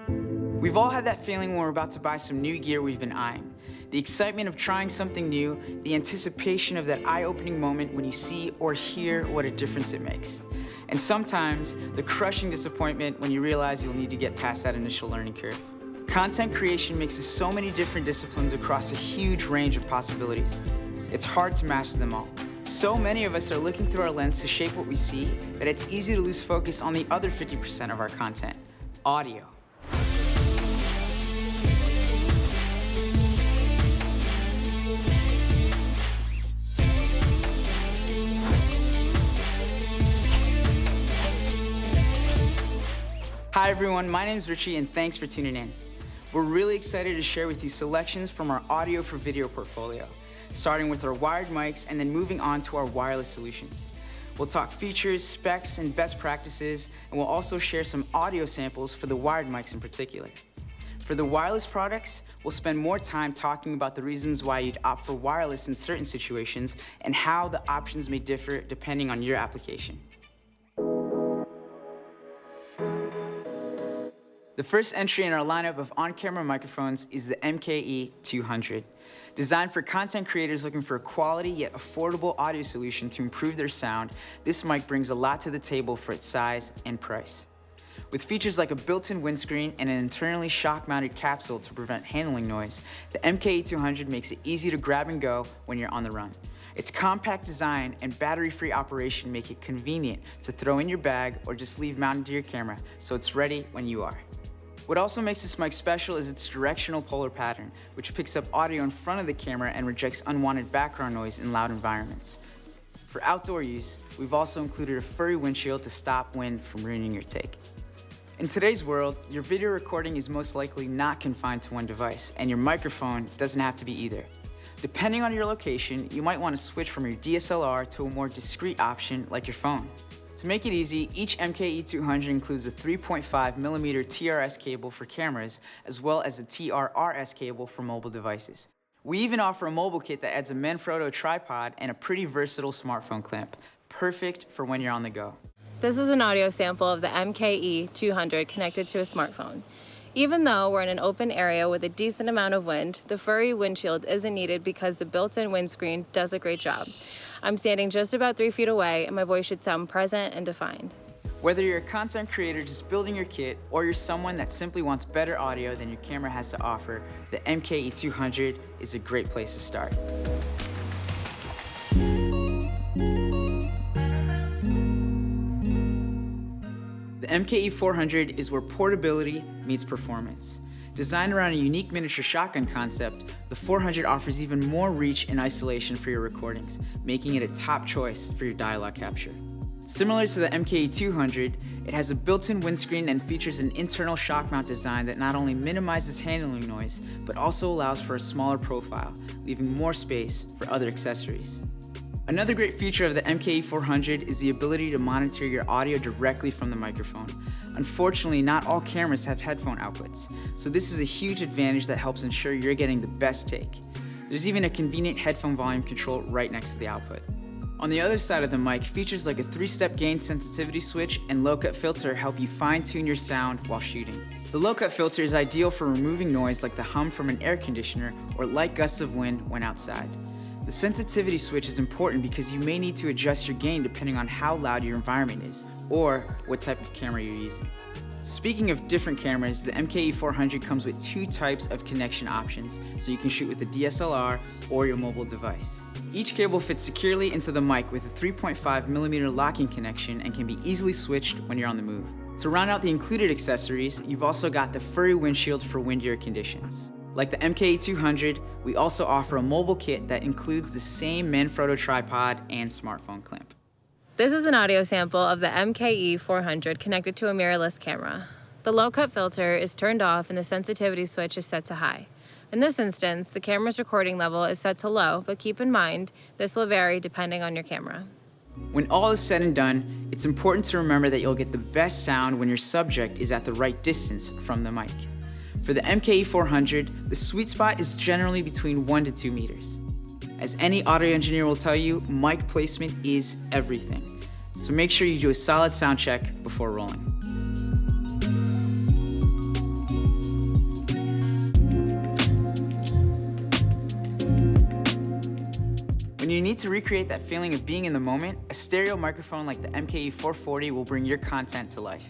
We've all had that feeling when we're about to buy some new gear we've been eyeing. The excitement of trying something new, the anticipation of that eye-opening moment when you see or hear what a difference it makes. And sometimes, the crushing disappointment when you realize you'll need to get past that initial learning curve. Content creation mixes so many different disciplines across a huge range of possibilities. It's hard to master them all. So many of us are looking through our lens to shape what we see that it's easy to lose focus on the other 50% of our content, audio. Hi everyone, my name is Richie and thanks for tuning in. We're really excited to share with you selections from our audio for video portfolio, starting with our wired mics and then moving on to our wireless solutions. We'll talk features, specs, and best practices, and we'll also share some audio samples for the wired mics in particular. For the wireless products, we'll spend more time talking about the reasons why you'd opt for wireless in certain situations and how the options may differ depending on your application. The first entry in our lineup of on-camera microphones is the MKE200. Designed for content creators looking for a quality yet affordable audio solution to improve their sound, this mic brings a lot to the table for its size and price. With features like a built-in windscreen and an internally shock-mounted capsule to prevent handling noise, the MKE200 makes it easy to grab and go when you're on the run. Its compact design and battery-free operation make it convenient to throw in your bag or just leave mounted to your camera, so it's ready when you are. What also makes this mic special is its directional polar pattern, which picks up audio in front of the camera and rejects unwanted background noise in loud environments. For outdoor use, we've also included a furry windshield to stop wind from ruining your take. In today's world, your video recording is most likely not confined to one device, and your microphone doesn't have to be either. Depending on your location, you might want to switch from your DSLR to a more discreet option like your phone. To make it easy, each MKE200 includes a 3.5mm TRS cable for cameras, as well as a TRRS cable for mobile devices. We even offer a mobile kit that adds a Manfrotto tripod and a pretty versatile smartphone clamp, perfect for when you're on the go. This is an audio sample of the MKE200 connected to a smartphone. Even though we're in an open area with a decent amount of wind, the furry windshield isn't needed because the built-in windscreen does a great job. I'm standing just about 3 feet away and my voice should sound present and defined. Whether you're a content creator just building your kit or you're someone that simply wants better audio than your camera has to offer, the MKE200 is a great place to start. The MKE400 is where portability meets performance. Designed around a unique miniature shotgun concept, the 400 offers even more reach and isolation for your recordings, making it a top choice for your dialogue capture. Similar to the MKE200, it has a built-in windscreen and features an internal shock mount design that not only minimizes handling noise, but also allows for a smaller profile, leaving more space for other accessories. Another great feature of the MKE400 is the ability to monitor your audio directly from the microphone. Unfortunately, not all cameras have headphone outputs, so this is a huge advantage that helps ensure you're getting the best take. There's even a convenient headphone volume control right next to the output. On the other side of the mic, features like a 3-step gain sensitivity switch and low-cut filter help you fine-tune your sound while shooting. The low-cut filter is ideal for removing noise like the hum from an air conditioner or light gusts of wind when outside. The sensitivity switch is important because you may need to adjust your gain depending on how loud your environment is, or what type of camera you're using. Speaking of different cameras, the MKE400 comes with 2 types of connection options, so you can shoot with a DSLR or your mobile device. Each cable fits securely into the mic with a 3.5mm locking connection and can be easily switched when you're on the move. To round out the included accessories, you've also got the furry windshield for windier conditions. Like the MKE200, we also offer a mobile kit that includes the same Manfrotto tripod and smartphone clamp. This is an audio sample of the MKE400 connected to a mirrorless camera. The low-cut filter is turned off and the sensitivity switch is set to high. In this instance, the camera's recording level is set to low, but keep in mind, this will vary depending on your camera. When all is said and done, it's important to remember that you'll get the best sound when your subject is at the right distance from the mic. For the MKE400, the sweet spot is generally between 1 to 2 meters. As any audio engineer will tell you, mic placement is everything. So make sure you do a solid sound check before rolling. When you need to recreate that feeling of being in the moment, a stereo microphone like the MKE440 will bring your content to life.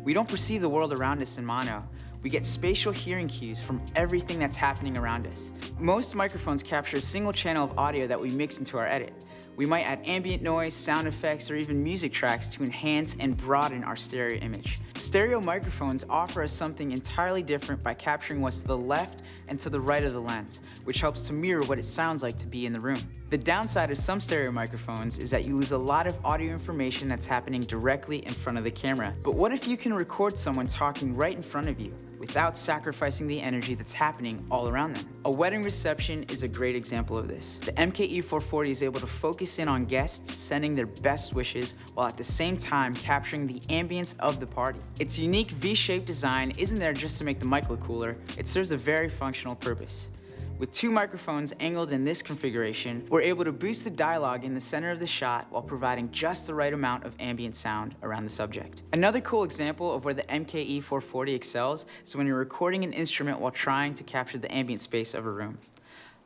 We don't perceive the world around us in mono. We get spatial hearing cues from everything that's happening around us. Most microphones capture a single channel of audio that we mix into our edit. We might add ambient noise, sound effects, or even music tracks to enhance and broaden our stereo image. Stereo microphones offer us something entirely different by capturing what's to the left and to the right of the lens, which helps to mirror what it sounds like to be in the room. The downside of some stereo microphones is that you lose a lot of audio information that's happening directly in front of the camera. But what if you can record someone talking right in front of you, without sacrificing the energy that's happening all around them? A wedding reception is a great example of this. The MKE440 is able to focus in on guests sending their best wishes while at the same time capturing the ambience of the party. Its unique V-shaped design isn't there just to make the mic look cooler, it serves a very functional purpose. With two microphones angled in this configuration, we're able to boost the dialogue in the center of the shot while providing just the right amount of ambient sound around the subject. Another cool example of where the MKE440 excels is when you're recording an instrument while trying to capture the ambient space of a room.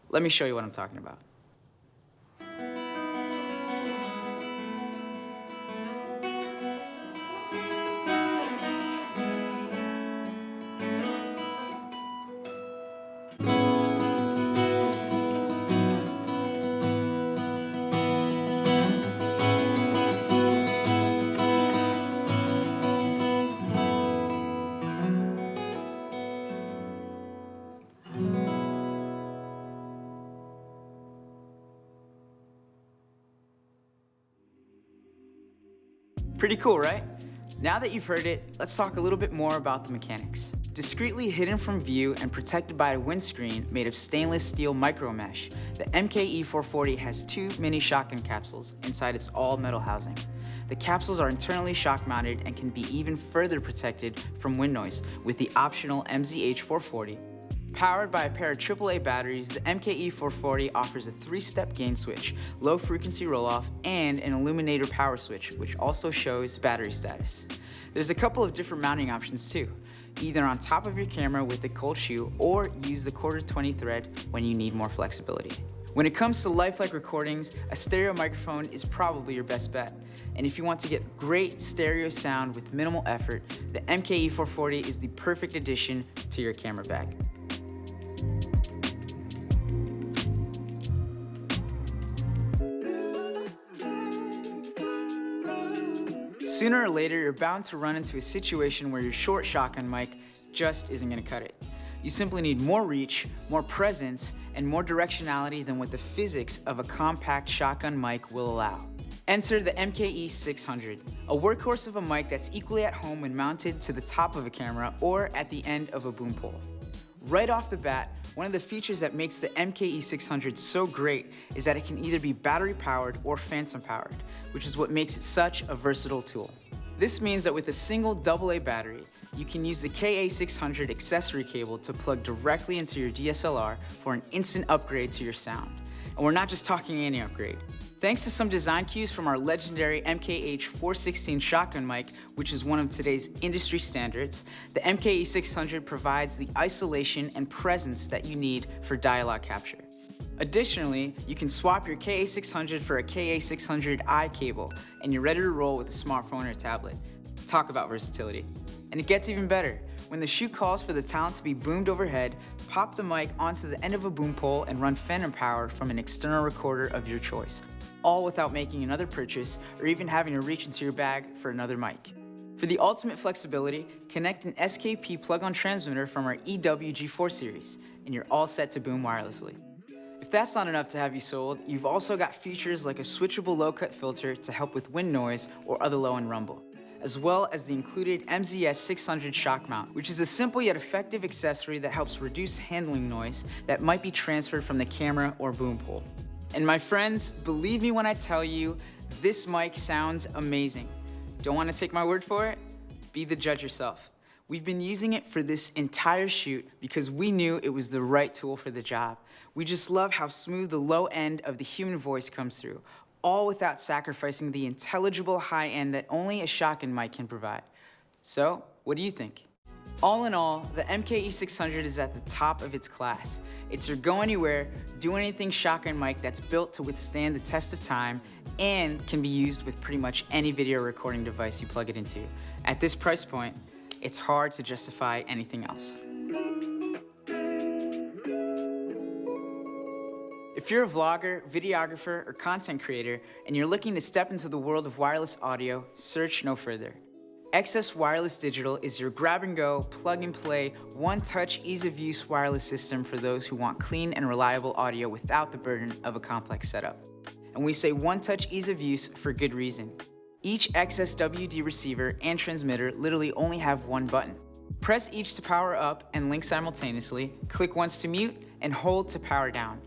Let me show you what I'm talking about. Pretty cool, right? Now that you've heard it, let's talk a little bit more about the mechanics. Discreetly hidden from view and protected by a windscreen made of stainless steel micro mesh, the MKE440 has two mini shotgun capsules inside its all-metal housing. The capsules are internally shock mounted and can be even further protected from wind noise with the optional MZH440. Powered by a pair of AAA batteries, the MKE440 offers a 3-step gain switch, low frequency roll-off, and an illuminator power switch, which also shows battery status. There's a couple of different mounting options too, either on top of your camera with a cold shoe or use the 1/4-20 thread when you need more flexibility. When it comes to lifelike recordings, a stereo microphone is probably your best bet. And if you want to get great stereo sound with minimal effort, the MKE440 is the perfect addition to your camera bag. Sooner or later, you're bound to run into a situation where your short shotgun mic just isn't gonna cut it. You simply need more reach, more presence, and more directionality than what the physics of a compact shotgun mic will allow. Enter the MKE600, a workhorse of a mic that's equally at home when mounted to the top of a camera or at the end of a boom pole. Right off the bat, one of the features that makes the MKE600 so great is that it can either be battery powered or phantom powered, which is what makes it such a versatile tool. This means that with a single AA battery, you can use the KA600 accessory cable to plug directly into your DSLR for an instant upgrade to your sound. And we're not just talking any upgrade. Thanks to some design cues from our legendary MKH416 shotgun mic, which is one of today's industry standards, the MKE600 provides the isolation and presence that you need for dialogue capture. Additionally, you can swap your KA600 for a KA600i cable, and you're ready to roll with a smartphone or tablet. Talk about versatility. And it gets even better. When the shoot calls for the talent to be boomed overhead, pop the mic onto the end of a boom pole and run phantom power from an external recorder of your choice, all without making another purchase or even having to reach into your bag for another mic. For the ultimate flexibility, connect an SKP plug-on transmitter from our EW-G4 series, and you're all set to boom wirelessly. If that's not enough to have you sold, you've also got features like a switchable low-cut filter to help with wind noise or other low-end rumble, as well as the included MZS600 shock mount, which is a simple yet effective accessory that helps reduce handling noise that might be transferred from the camera or boom pole. And my friends, believe me when I tell you, this mic sounds amazing. Don't want to take my word for it? Be the judge yourself. We've been using it for this entire shoot because we knew it was the right tool for the job. We just love how smooth the low end of the human voice comes through, all without sacrificing the intelligible high end that only a shotgun mic can provide. So, what do you think? All in all, the MKE600 is at the top of its class. It's your go anywhere, do anything shotgun mic that's built to withstand the test of time and can be used with pretty much any video recording device you plug it into. At this price point, it's hard to justify anything else. If you're a vlogger, videographer, or content creator, and you're looking to step into the world of wireless audio, search no further. XS Wireless Digital is your grab-and-go, plug-and-play, one-touch, ease-of-use wireless system for those who want clean and reliable audio without the burden of a complex setup. And we say one-touch ease of use for good reason. Each XSWD receiver and transmitter literally only have one button. Press each to power up and link simultaneously, click once to mute, and hold to power down.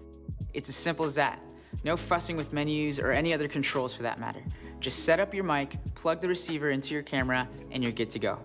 It's as simple as that. No fussing with menus or any other controls for that matter. Just set up your mic, plug the receiver into your camera, and you're good to go.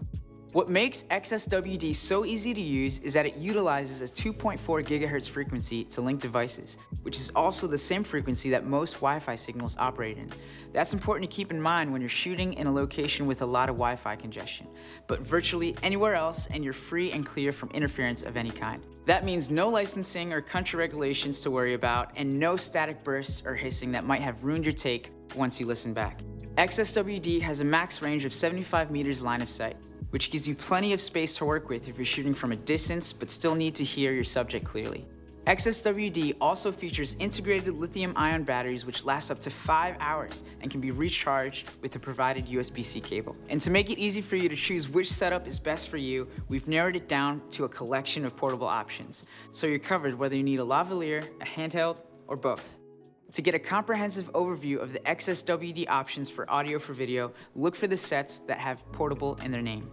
What makes XSWD so easy to use is that it utilizes a 2.4 gigahertz frequency to link devices, which is also the same frequency that most Wi-Fi signals operate in. That's important to keep in mind when you're shooting in a location with a lot of Wi-Fi congestion, but virtually anywhere else and you're free and clear from interference of any kind. That means no licensing or country regulations to worry about and no static bursts or hissing that might have ruined your take once you listen back. XSWD has a max range of 75 meters line of sight, which gives you plenty of space to work with if you're shooting from a distance but still need to hear your subject clearly. XSWD also features integrated lithium-ion batteries which last up to 5 hours and can be recharged with a provided USB-C cable. And to make it easy for you to choose which setup is best for you, we've narrowed it down to a collection of portable options, so you're covered whether you need a lavalier, a handheld, or both. To get a comprehensive overview of the XSWD options for audio for video, look for the sets that have portable in their name.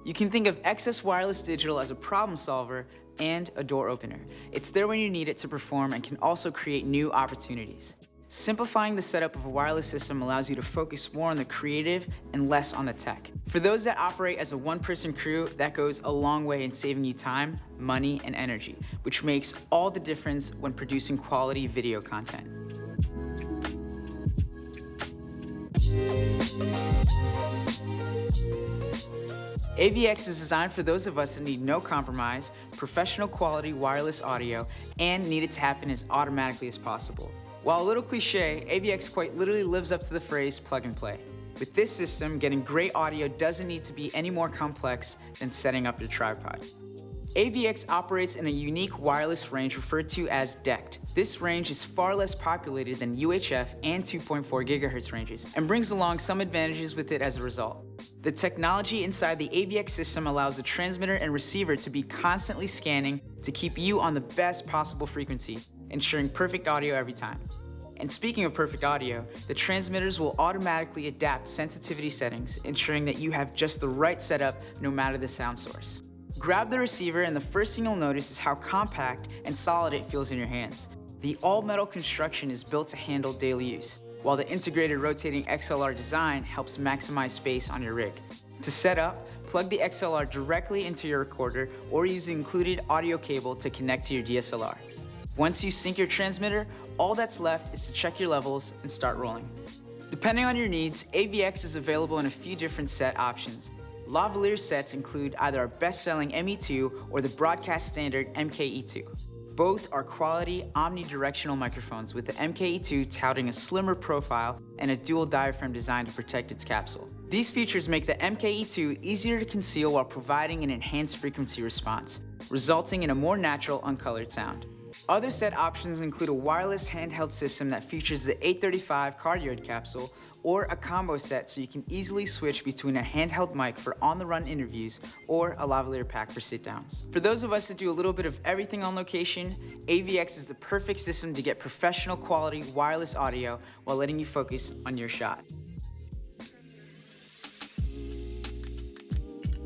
You can think of XS Wireless Digital as a problem solver and a door opener. It's there when you need it to perform and can also create new opportunities. Simplifying the setup of a wireless system allows you to focus more on the creative and less on the tech. For those that operate as a one-person crew, that goes a long way in saving you time, money, and energy, which makes all the difference when producing quality video content. AVX is designed for those of us that need no compromise, professional quality wireless audio, and need it to happen as automatically as possible. While a little cliche, AVX quite literally lives up to the phrase plug and play. With this system, getting great audio doesn't need to be any more complex than setting up your tripod. AVX operates in a unique wireless range referred to as DECT. This range is far less populated than UHF and 2.4 gigahertz ranges and brings along some advantages with it as a result. The technology inside the AVX system allows the transmitter and receiver to be constantly scanning to keep you on the best possible frequency, ensuring perfect audio every time. And speaking of perfect audio, the transmitters will automatically adapt sensitivity settings, ensuring that you have just the right setup no matter the sound source. Grab the receiver and the first thing you'll notice is how compact and solid it feels in your hands. The all-metal construction is built to handle daily use, while the integrated rotating XLR design helps maximize space on your rig. To set up, plug the XLR directly into your recorder or use the included audio cable to connect to your DSLR. Once you sync your transmitter, all that's left is to check your levels and start rolling. Depending on your needs, AVX is available in a few different set options. Lavalier sets include either our best-selling ME2 or the broadcast standard MKE2. Both are quality omnidirectional microphones with the MKE2 touting a slimmer profile and a dual diaphragm design to protect its capsule. These features make the MKE2 easier to conceal while providing an enhanced frequency response, resulting in a more natural, uncolored sound. Other set options include a wireless handheld system that features the 835 cardioid capsule or a combo set so you can easily switch between a handheld mic for on-the-run interviews or a lavalier pack for sit-downs. For those of us that do a little bit of everything on location, AVX is the perfect system to get professional quality wireless audio while letting you focus on your shot.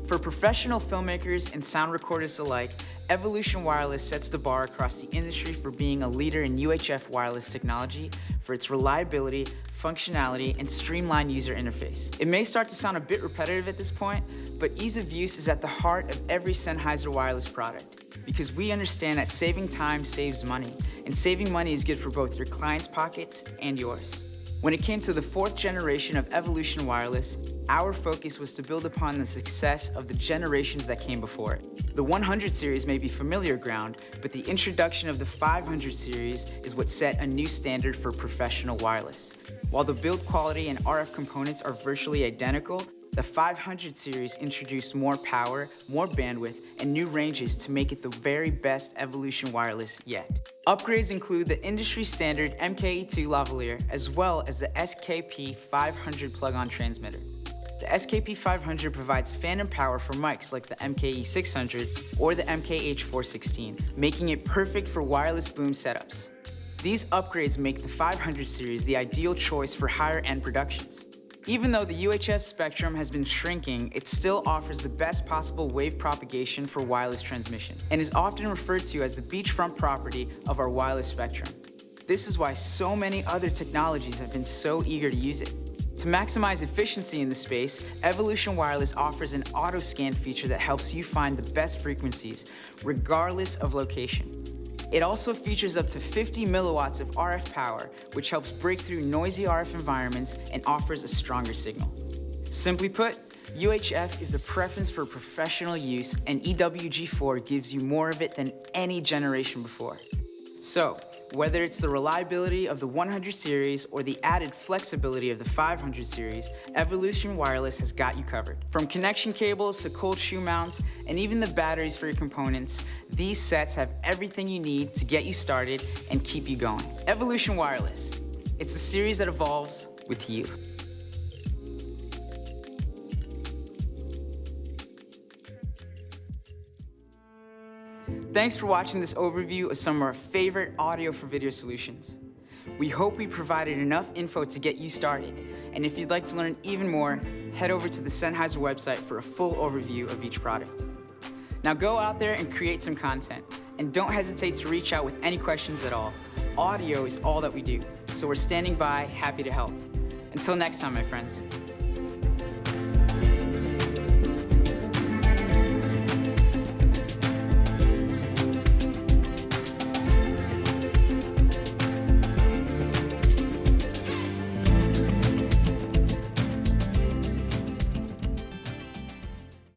For professional filmmakers and sound recorders alike, Evolution Wireless sets the bar across the industry for being a leader in UHF wireless technology for its reliability, functionality, and streamlined user interface. It may start to sound a bit repetitive at this point, but ease of use is at the heart of every Sennheiser wireless product, because we understand that saving time saves money, and saving money is good for both your clients' pockets and yours. When it came to the 4th generation of Evolution Wireless, our focus was to build upon the success of the generations that came before it. The 100 series may be familiar ground, but the introduction of the 500 series is what set a new standard for professional wireless. While the build quality and RF components are virtually identical, the 500 series introduced more power, more bandwidth, and new ranges to make it the very best Evolution Wireless yet. Upgrades include the industry standard MKE2 lavalier, as well as the SKP 500 plug-on transmitter. The SKP 500 provides phantom power for mics like the MKE 600 or the MKH 416, making it perfect for wireless boom setups. These upgrades make the 500 series the ideal choice for higher-end productions. Even though the UHF spectrum has been shrinking, it still offers the best possible wave propagation for wireless transmission and is often referred to as the beachfront property of our wireless spectrum. This is why so many other technologies have been so eager to use it. To maximize efficiency in the space, Evolution Wireless offers an auto scan feature that helps you find the best frequencies, regardless of location. It also features up to 50 milliwatts of RF power, which helps break through noisy RF environments and offers a stronger signal. Simply put, UHF is the preference for professional use, and EWG4 gives you more of it than any generation before. So, whether it's the reliability of the 100 series or the added flexibility of the 500 series, Evolution Wireless has got you covered. From connection cables to cold shoe mounts, and even the batteries for your components, these sets have everything you need to get you started and keep you going. Evolution Wireless. It's a series that evolves with you. Thanks for watching this overview of some of our favorite audio for video solutions. We hope we provided enough info to get you started. And if you'd like to learn even more, head over to the Sennheiser website for a full overview of each product. Now go out there and create some content. And don't hesitate to reach out with any questions at all. Audio is all that we do, so we're standing by, happy to help. Until next time, my friends.